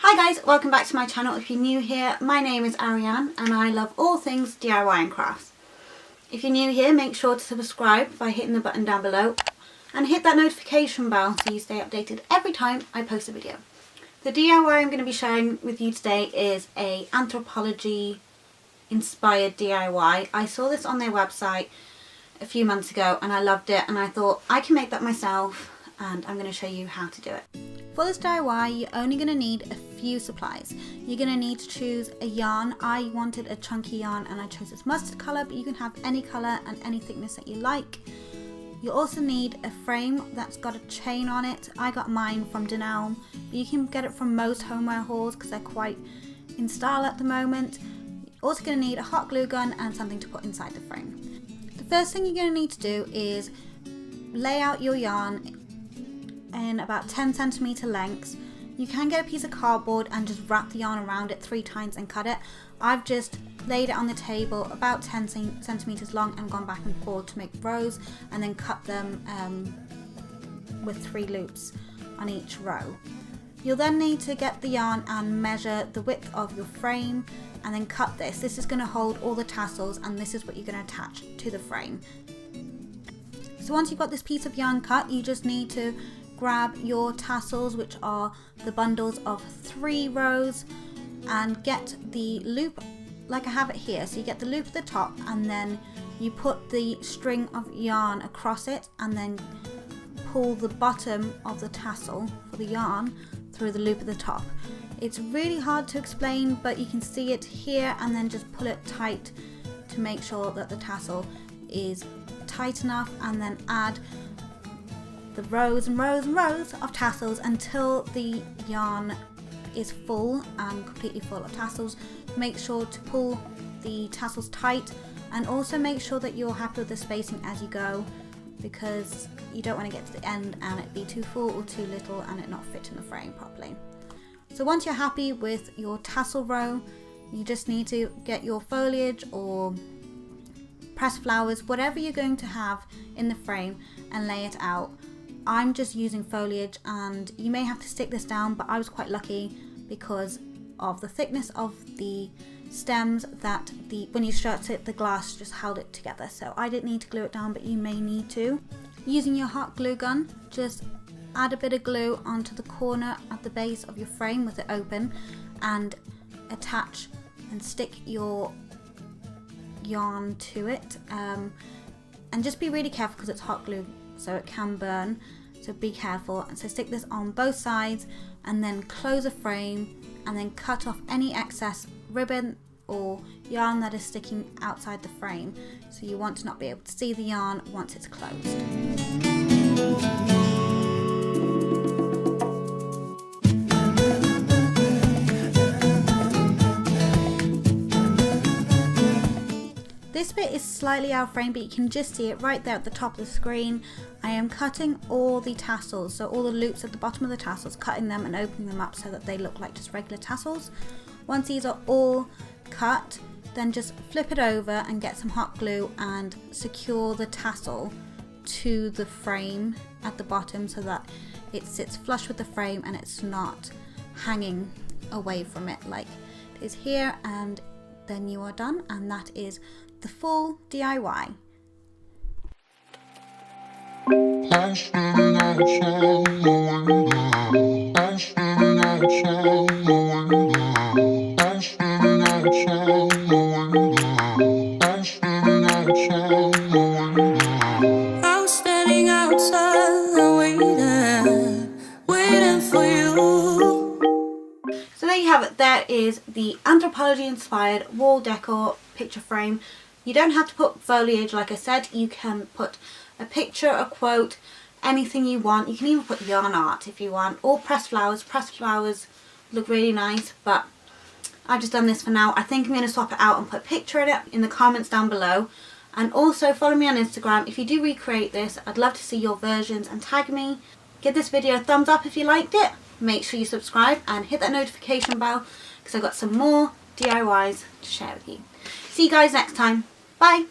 Hi guys, welcome back to my channel. If you're new here, my name is Arianne and I love all things DIY and crafts. If you're new here, make sure to subscribe by hitting the button down below and hit that notification bell so you stay updated every time I post a video. The DIY I'm going to be sharing with you today is a Anthropologie inspired DIY. I saw this on their website a few months ago and I loved it, and I thought I can make that myself and I'm going to show you how to do it. For this DIY, you're only going to need a few supplies. You're going to need to choose a yarn. I wanted a chunky yarn and I chose this mustard colour, but you can have any colour and any thickness that you like. You also need a frame that's got a chain on it. I got mine from Decor, but you can get it from most homeware hauls because they're quite in style at the moment. You're also going to need a hot glue gun and something to put inside the frame. The first thing you're going to need to do is lay out your yarn in about 10 centimeter lengths. You can get a piece of cardboard and just wrap the yarn around it 3 times and cut it. I've just laid it on the table about 10 centimeters long and gone back and forth to make rows, and then cut them with 3 loops on each row. You'll then need to get the yarn and measure the width of your frame and then cut this. This is going to hold all the tassels and this is what you're going to attach to the frame. So once you've got this piece of yarn cut, you just need to grab your tassels, which are the bundles of 3 rows, and get the loop like I have it here. So you get the loop at the top and then you put the string of yarn across it and then pull the bottom of the tassel for the yarn through the loop at the top. It's really hard to explain, but you can see it here, and then just pull it tight to make sure that the tassel is tight enough, and then add the rows and rows and rows of tassels until the yarn is full and completely full of tassels. Make sure to pull the tassels tight, and also make sure that you're happy with the spacing as you go, because you don't want to get to the end and it be too full or too little and it not fit in the frame properly. So once you're happy with your tassel row, you just need to get your foliage or pressed flowers, whatever you're going to have in the frame, and lay it out. I'm just using foliage, and you may have to stick this down, but I was quite lucky because of the thickness of the stems that when you stretched it, the glass just held it together. So I didn't need to glue it down, but you may need to. Using your hot glue gun, just add a bit of glue onto the corner at the base of your frame with it open, and attach and stick your yarn to it, and just be really careful because it's hot glue, so it can burn, so be careful. And so stick this on both sides and then close the frame and then cut off any excess ribbon or yarn that is sticking outside the frame, so you want to not be able to see the yarn once it's closed. This bit is slightly out of frame, but you can just see it right there at the top of the screen. I am cutting all the tassels, so all the loops at the bottom of the tassels, cutting them and opening them up so that they look like just regular tassels. Once these are all cut, then just flip it over and get some hot glue and secure the tassel to the frame at the bottom so that it sits flush with the frame and it's not hanging away from it like it is here. And then you are done, and that is the full DIY. So there you have it. There is the Anthropologie inspired wall decor picture frame. You don't have to put foliage, like I said. You can put a picture, a quote, anything you want. You can even put yarn art if you want, or pressed flowers. Pressed flowers look really nice, but I've just done this for now. I think I'm going to swap it out and put a picture in it in the comments down below. And also follow me on Instagram. If you do recreate this, I'd love to see your versions and tag me. Give this video a thumbs up if you liked it. Make sure you subscribe and hit that notification bell, because I've got some more DIYs to share with you. See you guys next time. Bye.